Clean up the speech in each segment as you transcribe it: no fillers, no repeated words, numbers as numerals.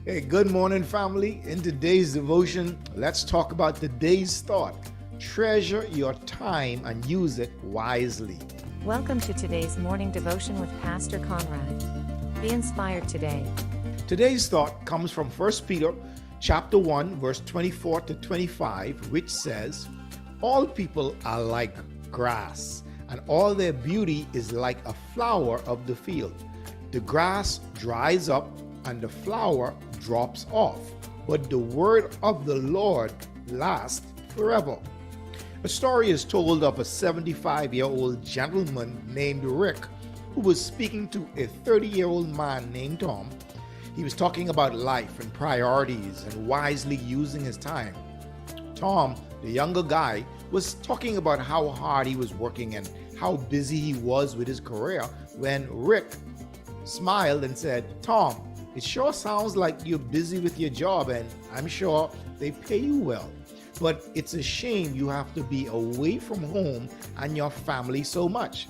Hey, good morning, family. In today's devotion, let's talk about today's thought. Treasure your time and use it wisely. Welcome to today's morning devotion with Pastor Conrad. Be inspired today. Today's thought comes from 1 Peter chapter 1, verse 24 to 25, which says, "All people are like grass, and all their beauty is like a flower of the field. The grass dries up and the flower drops off, but the word of the Lord lasts forever." A story is told of a 75-year-old gentleman named Rick who was speaking to a 30-year-old man named Tom. He was talking about life and priorities and wisely using his time. Tom, the younger guy, was talking about how hard he was working and how busy he was with his career when Rick smiled and said, "Tom, it sure sounds like you're busy with your job, and I'm sure they pay you well. But it's a shame you have to be away from home and your family so much.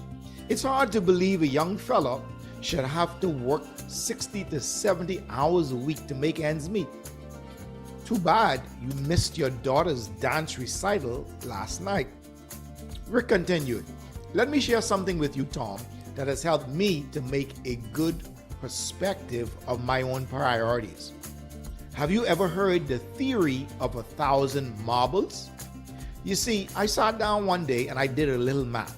It's hard to believe a young fella should have to work 60 to 70 hours a week to make ends meet. Too bad you missed your daughter's dance recital last night." Rick continued, "Let me share something with you, Tom, that has helped me to make a good perspective of my own priorities. Have you ever heard the theory of 1,000 marbles? You see, I sat down one day and I did a little math.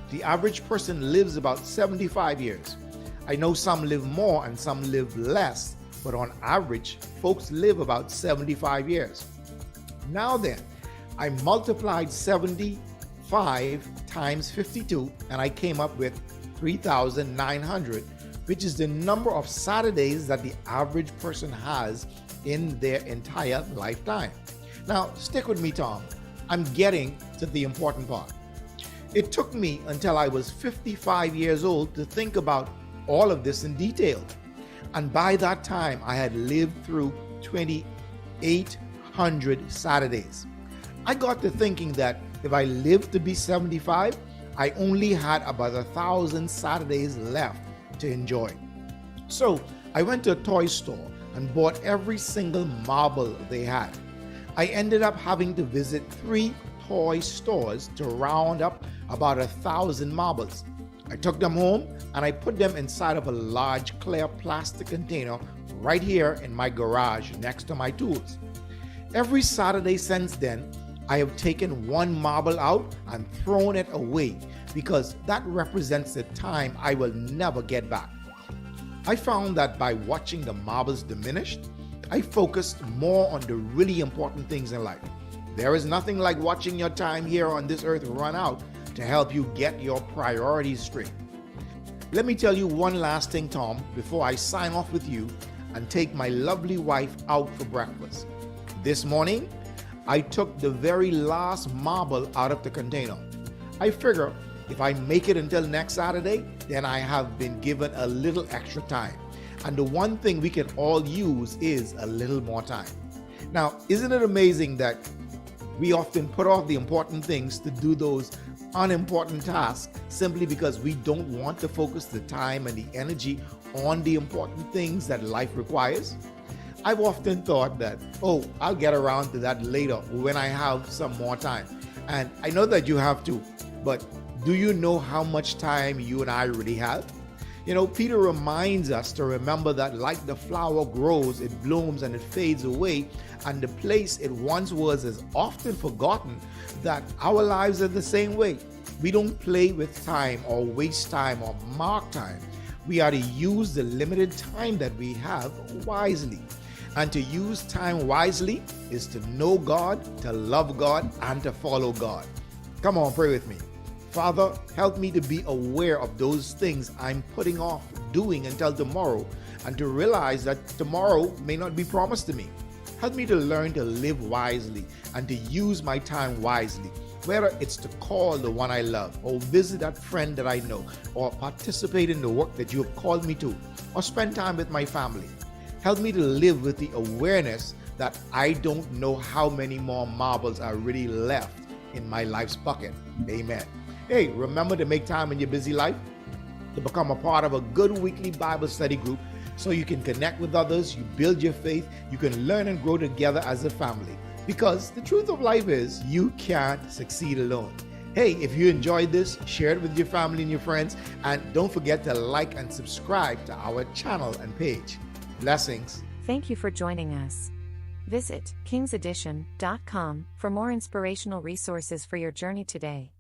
The average person lives about 75 years. I know some live more and some live less, but on average, folks live about 75 years. Now then, I multiplied 75 times 52 and I came up with 3,900, which is the number of Saturdays that the average person has in their entire lifetime. Now, stick with me, Tom. I'm getting to the important part. It took me until I was 55 years old to think about all of this in detail. And by that time, I had lived through 2,800 Saturdays. I got to thinking that if I lived to be 75, I only had about 1,000 Saturdays left to enjoy. So I went to a toy store and bought every single marble they had. I ended up having to visit 3 toy stores to round up about 1,000 marbles. I took them home and I put them inside of a large clear plastic container right here in my garage next to my tools. Every Saturday since then, I have taken one marble out and thrown it away because that represents the time I will never get back. I found that by watching the marbles diminish, I focused more on the really important things in life. There is nothing like watching your time here on this earth run out to help you get your priorities straight. Let me tell you one last thing, Tom, before I sign off with you and take my lovely wife out for breakfast. This morning, I took the very last marble out of the container. I figure if I make it until next Saturday, then I have been given a little extra time. And the one thing we can all use is a little more time. Now, isn't it amazing that we often put off the important things to do those unimportant tasks simply because we don't want to focus the time and the energy on the important things that life requires? I've often thought that, I'll get around to that later when I have some more time. And I know that you have too, but do you know how much time you and I really have? You know, Peter reminds us to remember that like the flower grows, it blooms and it fades away, and the place it once was is often forgotten, that our lives are the same way. We don't play with time or waste time or mark time. We are to use the limited time that we have wisely. And to use time wisely is to know God, to love God, and to follow God. Come on, pray with me. Father, help me to be aware of those things I'm putting off doing until tomorrow, and to realize that tomorrow may not be promised to me. Help me to learn to live wisely and to use my time wisely, whether it's to call the one I love, or visit that friend that I know, or participate in the work that you have called me to, or spend time with my family. Help me to live with the awareness that I don't know how many more marbles are really left in my life's bucket. Amen. Hey, remember to make time in your busy life to become a part of a good weekly Bible study group so you can connect with others, you build your faith, you can learn and grow together as a family. Because the truth of life is, you can't succeed alone. Hey, if you enjoyed this, share it with your family and your friends, and don't forget to like and subscribe to our channel and page. Blessings. Thank you for joining us. Visit kingsedition.com for more inspirational resources for your journey today.